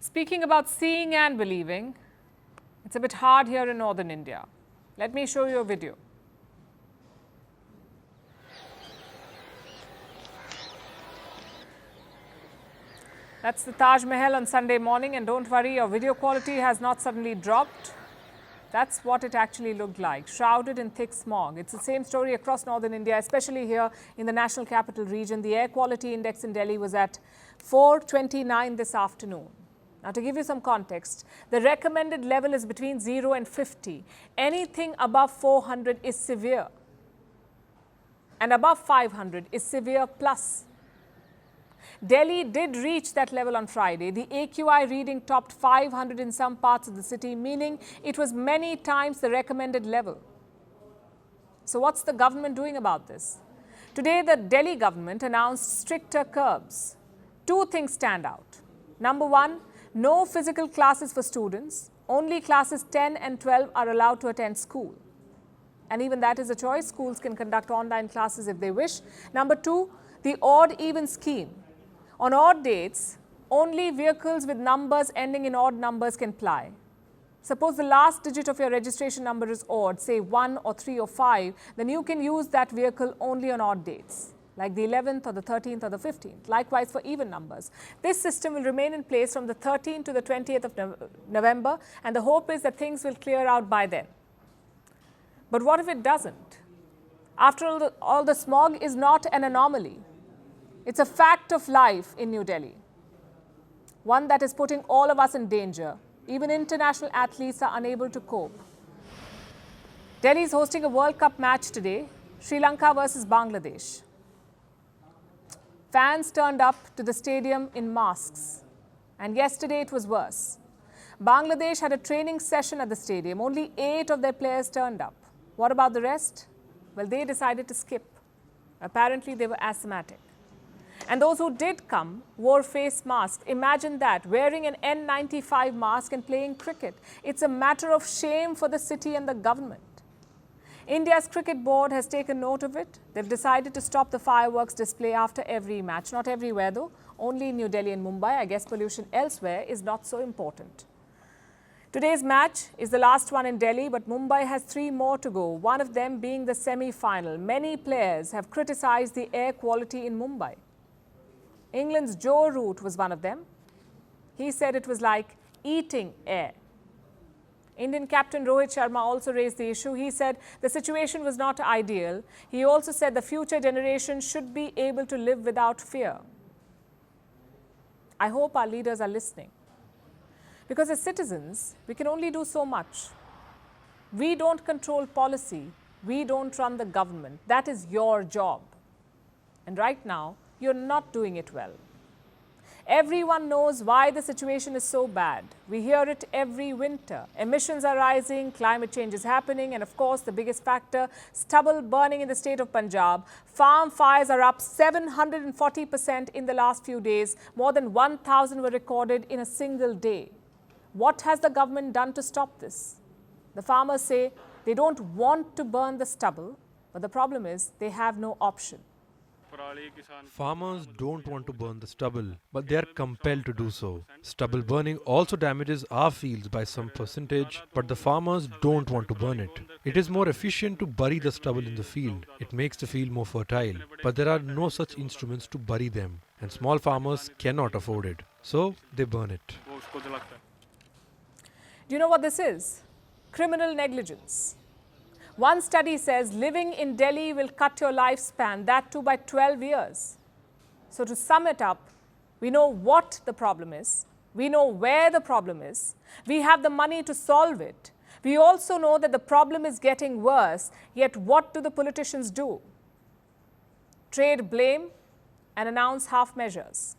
Speaking about seeing and believing, it's a bit hard here in northern India. Let me show you a video. That's the Taj Mahal on Sunday morning, and don't worry, your video quality has not suddenly dropped. That's what it actually looked like, shrouded in thick smog. It's the same story across northern India, especially here in the national capital region. The air quality index in Delhi was at 429 this afternoon. Now, to give you some context, the recommended level is between 0 and 50. Anything above 400 is severe, and above 500 is severe plus. Delhi did reach that level on Friday. The AQI reading topped 500 in some parts of the city, meaning it was many times the recommended level. So what's the government doing about this? Today, the Delhi government announced stricter curbs. Two things stand out. Number one, no physical classes for students. Only classes 10 and 12 are allowed to attend school. And even that is a choice. Schools can conduct online classes if they wish. Number two, the odd-even scheme. On odd dates, only vehicles with numbers ending in odd numbers can ply. Suppose the last digit of your registration number is odd, say 1 or 3 or 5, then you can use that vehicle only on odd dates, like the 11th or the 13th or the 15th. Likewise for even numbers. This system will remain in place from the 13th to the 20th of November, and the hope is that things will clear out by then. But what if it doesn't? After all, the smog is not an anomaly. It's a fact of life in New Delhi, one that is putting all of us in danger. Even international athletes are unable to cope. Delhi is hosting a World Cup match today, Sri Lanka versus Bangladesh. Fans turned up to the stadium in masks, and yesterday it was worse. Bangladesh had a training session at the stadium. Only 8 of their players turned up. What about the rest? Well, they decided to skip. Apparently, they were asthmatic. And those who did come wore face masks. Imagine that, wearing an N95 mask and playing cricket. It's a matter of shame for the city and the government. India's cricket board has taken note of it. They've decided to stop the fireworks display after every match. Not everywhere though, only in New Delhi and Mumbai. I guess pollution elsewhere is not so important. Today's match is the last one in Delhi, but Mumbai has 3 more to go, one of them being the semi-final. Many players have criticized the air quality in Mumbai. England's Joe Root was one of them. He said it was like eating air. Indian captain Rohit Sharma also raised the issue. He said the situation was not ideal. He also said the future generation should be able to live without fear. I hope our leaders are listening. Because as citizens, we can only do so much. We don't control policy. We don't run the government. That is your job. And right now, you're not doing it well. Everyone knows why the situation is so bad. We hear it every winter. Emissions are rising, climate change is happening, and of course, the biggest factor, stubble burning in the state of Punjab. Farm fires are up 740% in the last few days. More than 1,000 were recorded in a single day. What has the government done to stop this? The farmers say they don't want to burn the stubble, but the problem is they have no option. Farmers don't want to burn the stubble, but they are compelled to do so. Stubble burning also damages our fields by some percentage, but the farmers don't want to burn it. It is more efficient to bury the stubble in the field. It makes the field more fertile, but there are no such instruments to bury them, and small farmers cannot afford it. So they burn it. Do you know what this is? Criminal negligence. One study says living in Delhi will cut your lifespan, that too by 12 years. So to sum it up, we know what the problem is. We know where the problem is. We have the money to solve it. We also know that the problem is getting worse. Yet what do the politicians do? Trade blame and announce half measures.